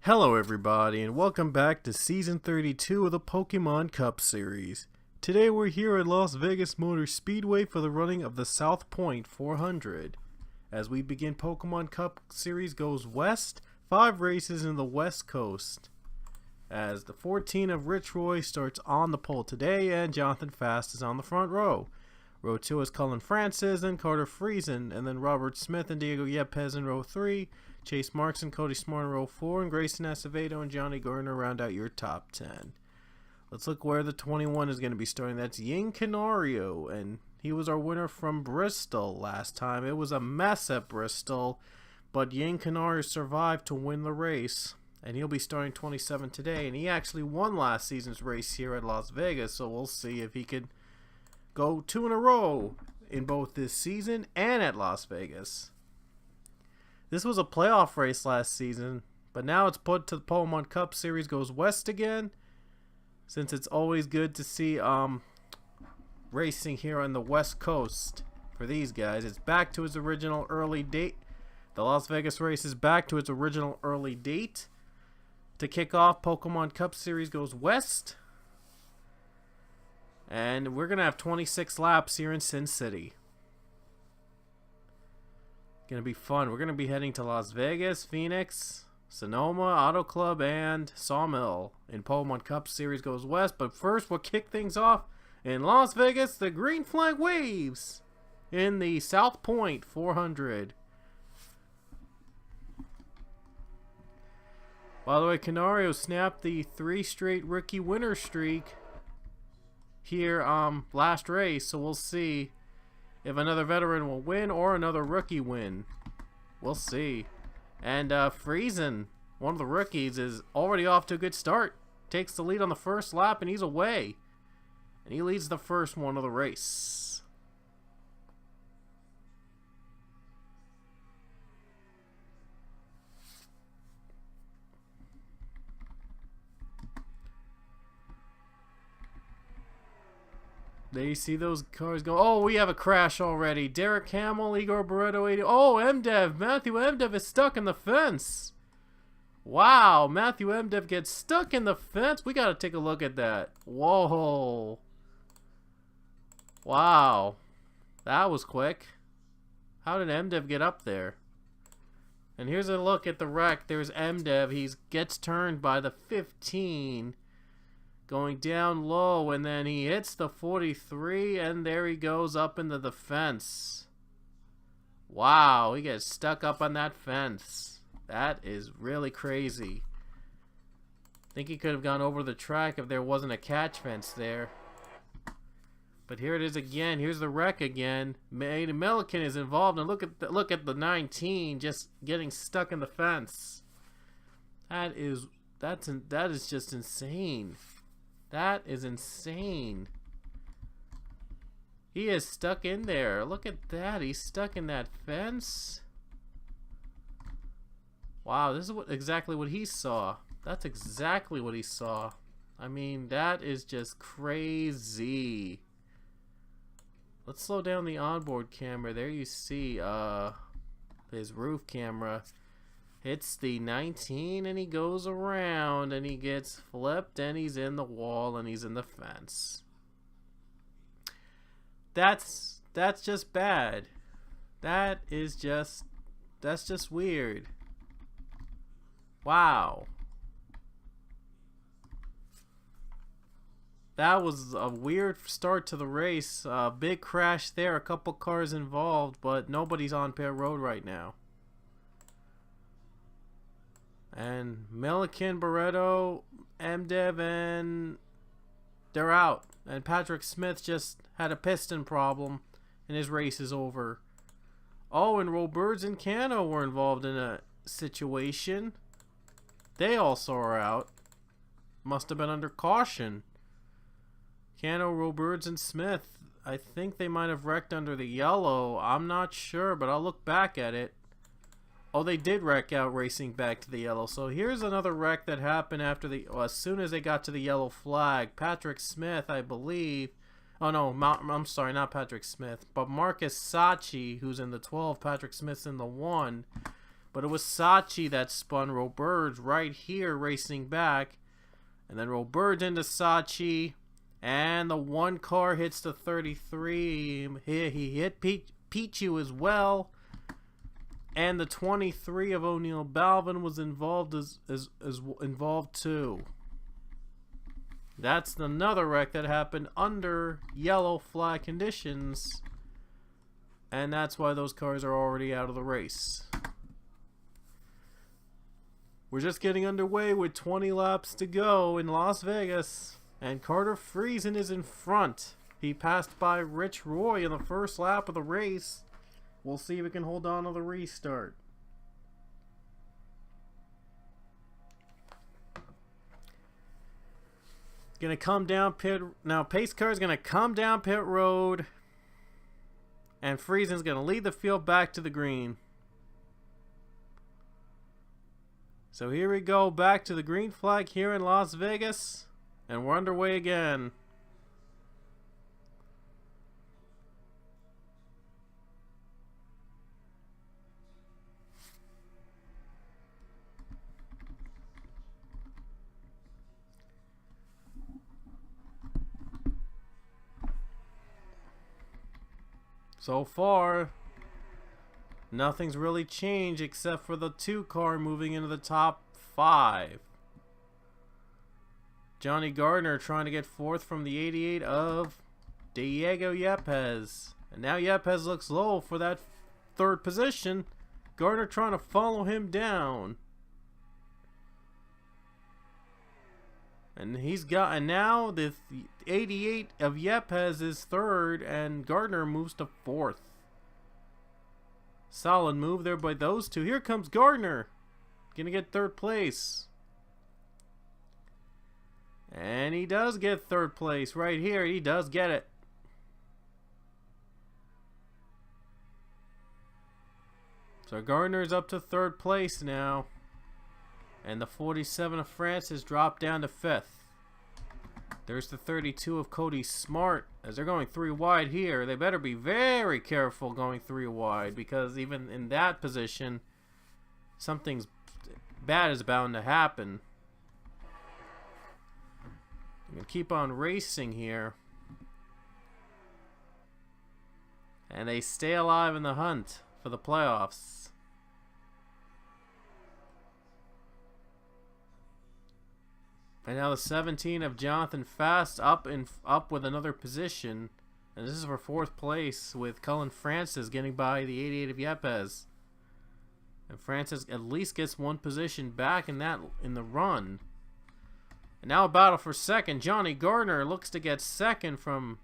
Hello everybody and welcome back to Season 32 of the Pokemon Cup series. Today we're here at Las Vegas Motor Speedway for the running of the South Point 400. As we begin Pokemon Cup series Goes West, 5 races in the West Coast. As the 14 of Rich Roy starts on the pole today and Jonathan Fast is on the front row. Row 2 is Cullen Francis and Carter Friesen, and then Robert Smith and Diego Yepes in row 3. Chase Marks and Cody Smart in row 4, and Grayson Acevedo and Johnny Gardner round out your top 10. Let's look where the 21 is going to be starting. That's Ying Canario, and he was our winner from Bristol last time. It was a mess at Bristol, but Ying Canario survived to win the race, and he'll be starting 27 today, and he actually won last season's race here at Las Vegas, so we'll see if he could go 2 in a row in both this season and at Las Vegas. This was a playoff race last season, but now it's put to the Pokemon Cup series Goes West again, since it's always good to see racing here on the West Coast for these guys. It's back to its original early date. The Las Vegas race is back to its original early date to kick off Pokemon Cup series Goes West. And we're going to have 26 laps here in Sin City. Gonna be fun. We're gonna be heading to Las Vegas, Phoenix, Sonoma, Auto Club, and Sawmill in Pokemon Cup series Goes West. But first, we'll kick things off in Las Vegas. The green flag waves in the South Point 400. By the way, Canario snapped the 3 straight rookie winner streak here last race, so we'll see if another veteran will win or another rookie win. We'll see. And Friesen, one of the rookies, is already off to a good start. Takes the lead on the first lap and he's away. And he leads the first one of the race. There you see those cars go. Oh, we have a crash already. Derek Hamill, Igor Barreto, 80. Oh, MDev. Matthew MDev is stuck in the fence. Wow, Matthew MDev gets stuck in the fence. We got to take a look at that. Whoa. Wow. That was quick. How did MDev get up there? And here's a look at the wreck. There's MDev. He gets turned by the 15. Going down low, and then he hits the 43, and there he goes up into the fence. Wow, he gets stuck up on that fence. That is really crazy. I think he could have gone over the track if there wasn't a catch fence there. But here it is again. Here's the wreck again. Milliken is involved, and look at the 19 just getting stuck in the fence. That is just insane. That is insane. He is stuck in there. Look at that. He's stuck in that fence. Wow, this is exactly what he saw. That's exactly what he saw. I mean, that is just crazy. Let's slow down the onboard camera. There you see his roof camera. Hits the 19 and he goes around and he gets flipped and he's in the wall and he's in the fence. That's just bad. That's just weird. Wow. That was a weird start to the race. Big crash there, a couple cars involved, but nobody's on pit road right now. And Milliken, Barreto, MDev, and they're out. And Patrick Smith just had a piston problem, and his race is over. Oh, and Roberts and Cano were involved in a situation. They also are out. Must have been under caution. Cano, Roberts, and Smith. I think they might have wrecked under the yellow. I'm not sure, but I'll look back at it. Oh, they did wreck out racing back to the yellow. So here's another wreck that happened after as soon as they got to the yellow flag. Patrick Smith, I believe. Oh no, I'm sorry, not Patrick Smith, but Marcus Sachi, who's in the 12. Patrick Smith's in the 1. But it was Sachi that spun Roberts right here racing back. And then Roberts into Sachi. And the one car hits the 33. Here he hit Pichu as well. And the 23 of O'Neal Balvin was involved as involved too. That's another wreck that happened under yellow flag conditions. And that's why those cars are already out of the race. We're just getting underway with 20 laps to go in Las Vegas. And Carter Friesen is in front. He passed by Rich Roy in the first lap of the race. We'll see if we can hold on to the restart. Gonna come down pit. Now pace car is gonna come down pit road. And Friesen's gonna lead the field back to the green. So here we go, back to the green flag here in Las Vegas. And we're underway again. So far, nothing's really changed except for the 2 car moving into the top 5. Johnny Gardner trying to get 4th from the 88 of Diego Yepes. And now Yepes looks low for that 3rd position. Gardner trying to follow him down. And now the 88 of Yepes is 3rd and Gardner moves to 4th. Solid move there by those two. Here comes Gardner. Gonna get 3rd place. And he does get 3rd place right here. He does get it. So Gardner's up to 3rd place now. And the 47 of France has dropped down to 5th. There's the 32 of Cody Smart. As they're going 3 wide here, they better be very careful going 3 wide, because even in that position, something bad is bound to happen. I'm going to keep on racing here. And they stay alive in the hunt for the playoffs. And now the 17 of Jonathan Fast up with another position. And this is for 4th place, with Cullen Francis getting by the 88 of Yepes. And Francis at least gets 1 position back in the run. And now a battle for 2nd. Johnny Gardner looks to get 2nd from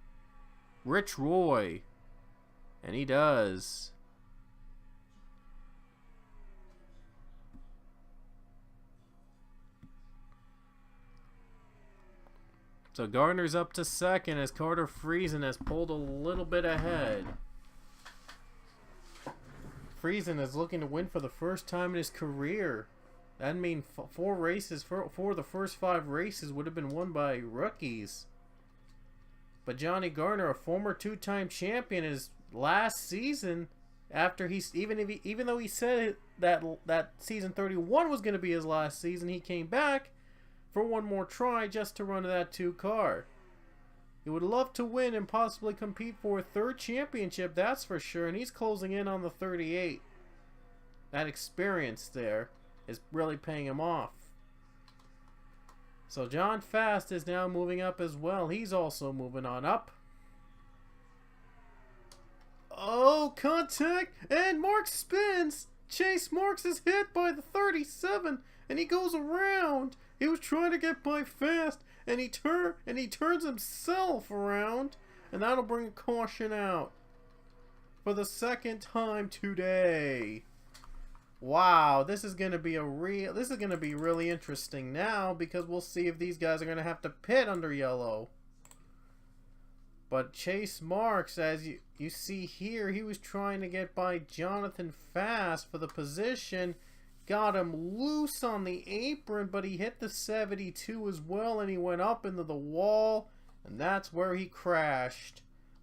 Rich Roy. And he does. So Gardner's up to 2nd as Carter Friesen has pulled a little bit ahead. Friesen is looking to win for the first time in his career. That means 4 races, 4 of the first 5 races would have been won by rookies. But Johnny Gardner, a former 2-time champion, his last season, after even though he said that season 31 was going to be his last season, he came back for one more try just to run that 2 car. He would love to win and possibly compete for a 3rd championship, that's for sure, and he's closing in on the 38. That experience there is really paying him off. So John Fast is now moving up as well. He's also moving on up. Oh, contact! And Mark spins! Chase Marks is hit by the 37, and he goes around. He was trying to get by Fast, and he turns himself around, and that'll bring a caution out for the 2nd time today. Wow, this is gonna be really interesting now, because we'll see if these guys are gonna have to pit under yellow. But Chase Marks, as you see here, he was trying to get by Jonathan Fast for the position. Got him loose on the apron, but he hit the 72 as well, and he went up into the wall, and that's where he crashed.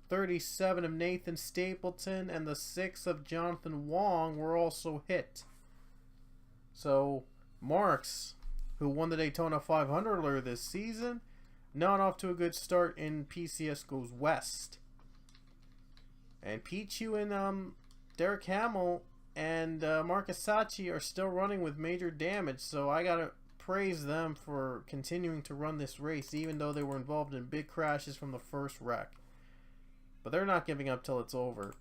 37 of Nathan Stapleton and the 6 of Jonathan Wong were also hit. So, Marks, who won the Daytona 500 earlier this season, not off to a good start in PCS Goes West. And Pichu and Derek Hamill and Marcus Sachi are still running with major damage, so I gotta praise them for continuing to run this race, even though they were involved in big crashes from the first wreck. But they're not giving up till it's over.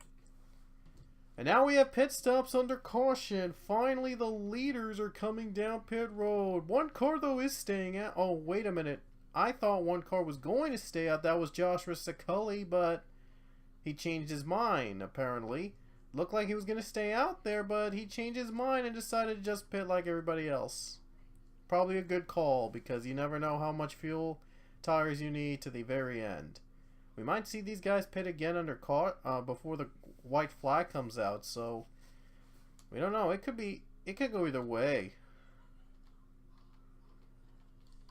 And now we have pit stops under caution. Finally, the leaders are coming down pit road. One car, though, is staying out. Oh, wait a minute. I thought one car was going to stay out. That was Joshua Saculli, but he changed his mind, apparently. Looked like he was going to stay out there, but he changed his mind and decided to just pit like everybody else. Probably a good call, because you never know how much fuel tires you need to the very end. We might see these guys pit again under before the white flag comes out, so we don't know. It could go either way.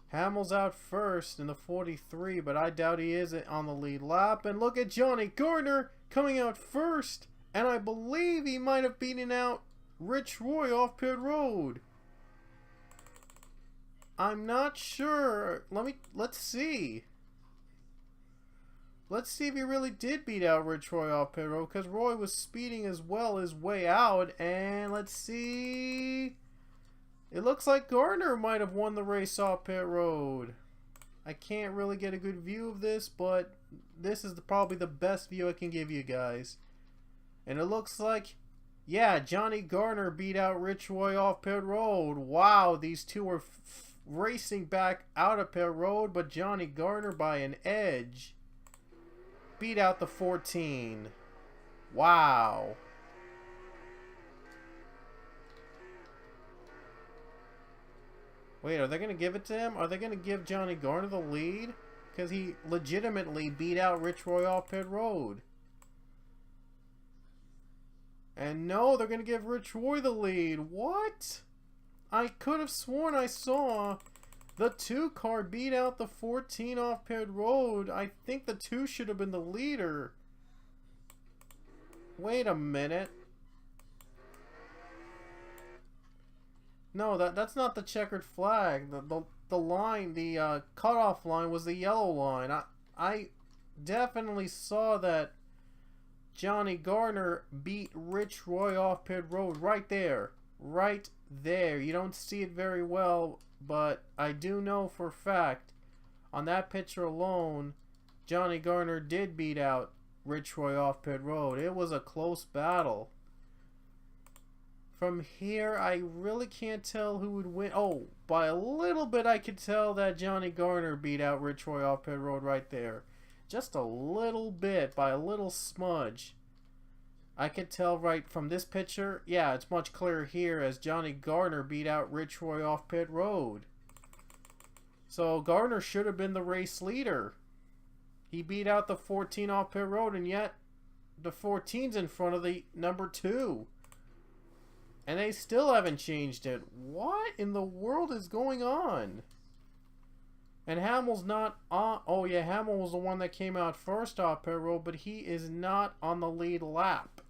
Hamill's out first in the 43, but I doubt he is on the lead lap. And look at Johnny Gardner coming out first, and I believe he might have beaten out Rich Roy off pit road. I'm not sure. Let's see. Let's see if he really did beat out Rich Roy off pit road, because Roy was speeding as well his way out. And let's see. It looks like Gardner might have won the race off pit road. I can't really get a good view of this, but this is probably the best view I can give you guys. And it looks like, yeah, Johnny Gardner beat out Rich Roy off pit road. Wow, these two are racing back out of pit road, but Johnny Gardner by an edge beat out the 14. Wow. Wait, are they going to give it to him? Are they going to give Johnny Gardner the lead? Because he legitimately beat out Rich Roy off pit road. And no, they're going to give Rich Roy the lead. What? I could have sworn I saw the 2 car beat out the 14 off pit road. I think the 2 should have been the leader. Wait a minute. No, that's not the checkered flag. The line, the cutoff line was the yellow line. I definitely saw that Johnny Gardner beat Rich Roy off pit road right there. Right there. You don't see it very well, but I do know for a fact on that picture alone, Johnny Gardner did beat out Rich Roy off pit road. It was a close battle. From here, I really can't tell who would win. Oh, by a little bit I could tell that Johnny Gardner beat out Rich Roy off pit road right there. Just a little bit, by a little smudge. I could tell right from this picture. Yeah, it's much clearer here as Johnny Gardner beat out Rich Roy off pit road. So Gardner should have been the race leader. He beat out the 14 off pit road, and yet the 14's in front of the number 2. And they still haven't changed it. What in the world is going on? And Hamill's not on. Oh yeah, Hamill was the one that came out first off pit road, but he is not on the lead lap.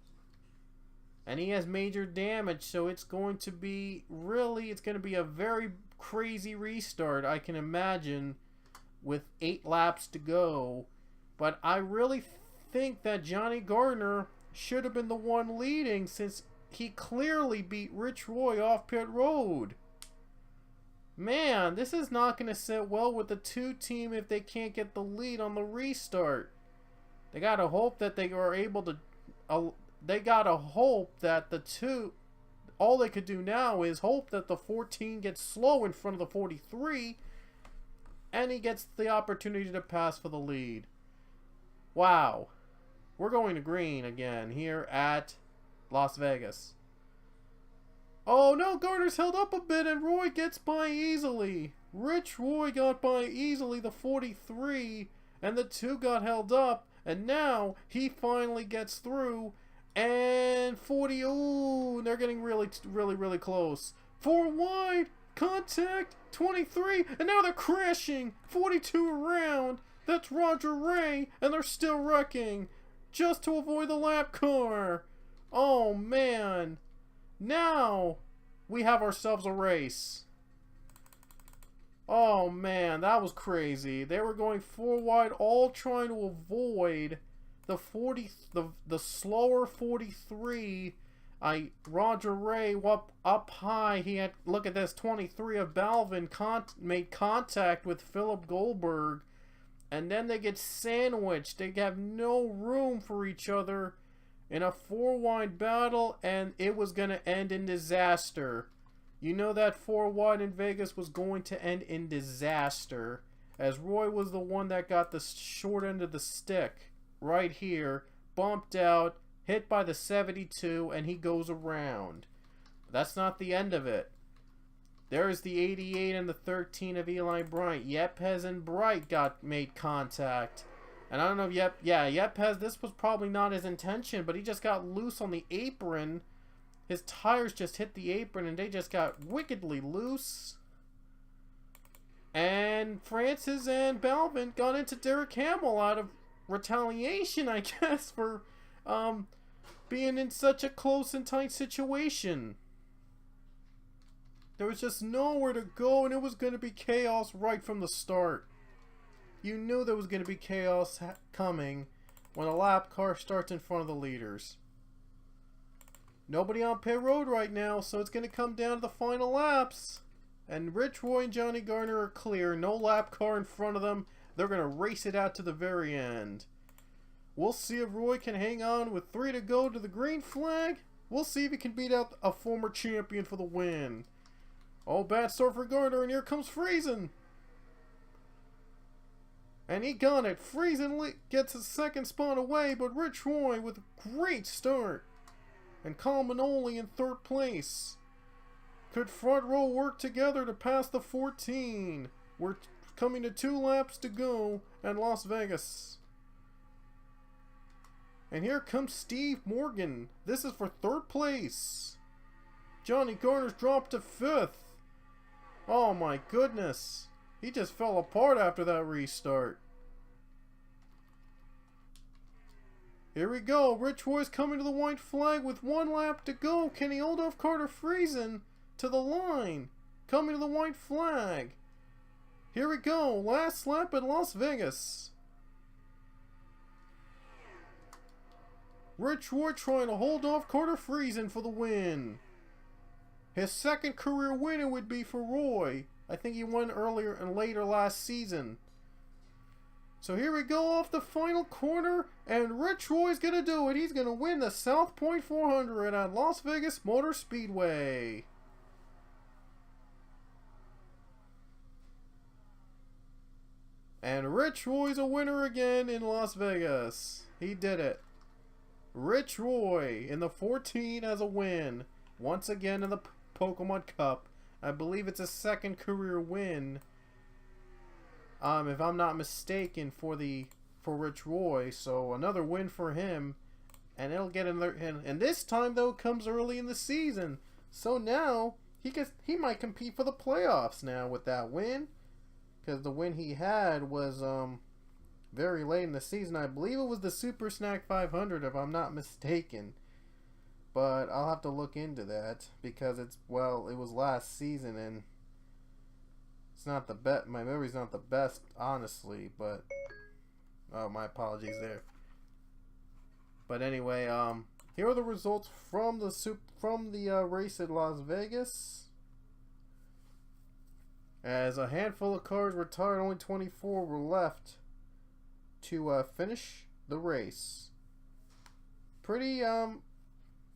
And he has major damage, so it's going to be a very crazy restart, I can imagine, with 8 laps to go. But I really think that Johnny Gardner should have been the one leading, since he clearly beat Rich Roy off pit road. Man, this is not going to sit well with the 2 team if they can't get the lead on the restart. They got to hope that they are able to... they got to hope that the 2... All they could do now is hope that the 14 gets slow in front of the 43, and he gets the opportunity to pass for the lead. Wow. We're going to green again here at Las Vegas. Oh no, Gardner's held up a bit and Roy gets by easily. Rich Roy got by easily the 43, and the 2 got held up, and now he finally gets through. And 40, ooh, they're getting really close. 4 wide, contact, 23, and now they're crashing. 42 around, that's Roger Ray, and they're still wrecking just to avoid the lap car. Oh man, now We have ourselves a race. Oh man, that was crazy. They were going 4 wide, all trying to avoid the slower 43. Roger Ray up high. He had, look at this, 23 of Balvin made contact with Philip Goldberg, and then they get sandwiched. They have no room for each other in a 4 wide battle, and it was gonna end in disaster. You know that 4 wide in Vegas was going to end in disaster, as Roy was the one that got the short end of the stick right here, bumped out, hit by the 72, and he goes around. But that's not the end of it. There's the 88 and the 13 of Eli Bryant. Yepes and Bright made contact. And I don't know if Yepes, this was probably not his intention, but he just got loose on the apron. His tires just hit the apron and they just got wickedly loose. And Francis and Balvin got into Derek Hamill out of retaliation, I guess, for being in such a close and tight situation. There was just nowhere to go, and it was going to be chaos right from the start. You knew there was going to be chaos coming when a lap car starts in front of the leaders. Nobody on pit road right now, so it's going to come down to the final laps. And Rich Roy and Johnny Garner are clear. No lap car in front of them. They're going to race it out to the very end. We'll see if Roy can hang on with 3 to go to the green flag. We'll see if he can beat out a former champion for the win. Oh, bad start for Garner, and here comes Friesen. And he got it. Friesen gets his second spot away, but Rich Roy with a great start. And Colin Manoli in 3rd place. Could front row work together to pass the 14? We're coming to 2 laps to go at Las Vegas. And here comes Steve Morgan. This is for 3rd place. Johnny Garner's dropped to 5th. Oh my goodness. He just fell apart after that restart. Here we go. Rich Roy's coming to the white flag with 1 lap to go. Can he hold off Carter Friesen to the line? Coming to the white flag. Here we go. Last lap at Las Vegas. Rich Roy trying to hold off Carter Friesen for the win. His 2nd career win it would be for Roy. I think he won earlier and later last season. So here we go off the final corner, and Rich Roy's going to do it. He's going to win the South Point 400 at Las Vegas Motor Speedway. And Rich Roy's a winner again in Las Vegas. He did it. Rich Roy in the 14 as a win. Once again in the Pokemon Cup. I believe it's a 2nd career win. If I'm not mistaken, for Rich Roy. So another win for him. And it'll get another, and this time though comes early in the season. So now he might compete for the playoffs now with that win. Because the win he had was very late in the season. I believe it was the Super Snack 500 if I'm not mistaken. But I'll have to look into that because it was last season and it's not the best. My memory's not the best, honestly, but oh, my apologies there. But anyway, here are the results from the race at Las Vegas. As a handful of cars retired, only 24 were left to finish the race.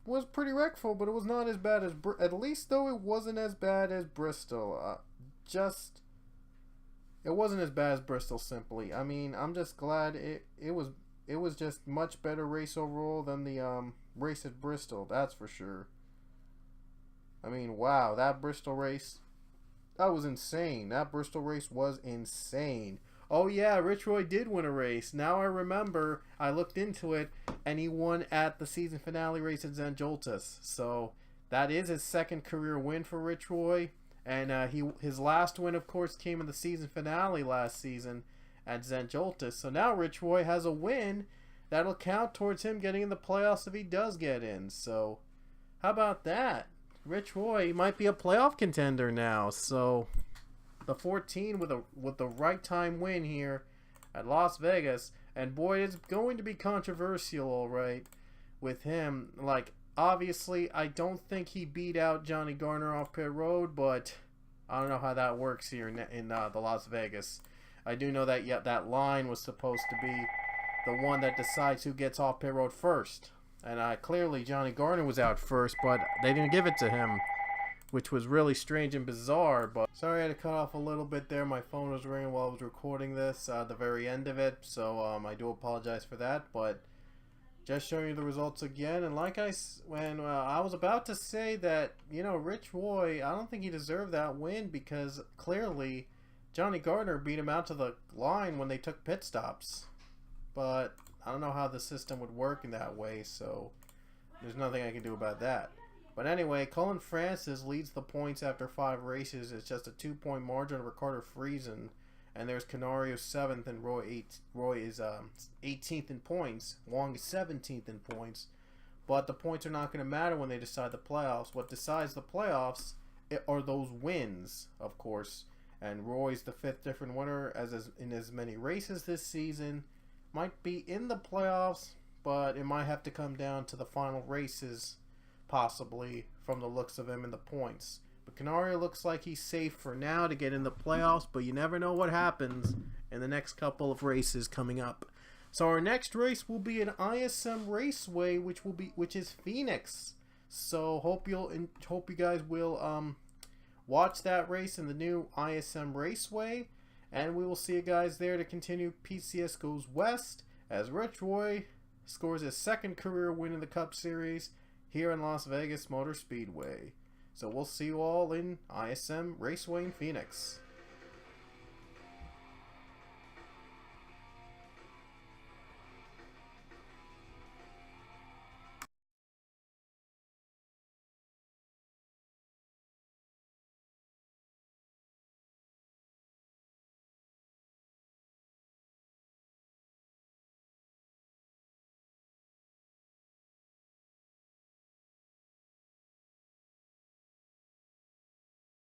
Was pretty wreckful, but it was not as bad as at least though it wasn't as bad as Bristol. It wasn't as bad as Bristol. Simply, I mean, I'm just glad it was just much better race overall than the race at Bristol. That's for sure. I mean, wow, that Bristol race. That was insane. That Bristol race was insane. Oh yeah, Rich Roy did win a race. Now I remember. I looked into it, and he won at the season finale race at Zandjoltas. So that is his 2nd career win for Rich Roy. And his last win, of course, came in the season finale last season at Zandjoltas. So now Rich Roy has a win that'll count towards him getting in the playoffs if he does get in. So how about that? Rich Roy might be a playoff contender now. So the 14 with the right time win here at Las Vegas, and boy, it's going to be controversial, all right, with him. Like, obviously, I don't think he beat out Johnny Garner off pit road, but I don't know how that works here in the Las Vegas. I do know that that line was supposed to be the one that decides who gets off pit road first. And clearly Johnny Garner was out first, but they didn't give it to him, which was really strange and bizarre. But sorry I had to cut off a little bit there. My phone was ringing while I was recording this at the very end of it, so I do apologize for that. But just showing you the results again, and like I was about to say that, you know, Rich Roy, I don't think he deserved that win because clearly Johnny Garner beat him out to the line when they took pit stops. But I don't know how the system would work in that way, so there's nothing I can do about that. But anyway, Cullen Francis leads the points after 5 races. It's just a 2-point margin over Carter Friesen. And there's Canario 7th and Roy is 18th in points. Wong is 17th in points. But the points are not going to matter when they decide the playoffs. What decides the playoffs are those wins, of course. And Roy's the 5th different winner in as many races this season. Might be in the playoffs, but it might have to come down to the final races, possibly, from the looks of him in the points. But Canario looks like he's safe for now to get in the playoffs, but you never know what happens in the next couple of races coming up. So our next race will be an ISM Raceway, which is Phoenix. So hope you guys will watch that race in the new ISM Raceway. And we will see you guys there to continue PCS Goes West as Rich Roy scores his 2nd career win in the Cup Series here in Las Vegas Motor Speedway. So we'll see you all in ISM Raceway in Phoenix.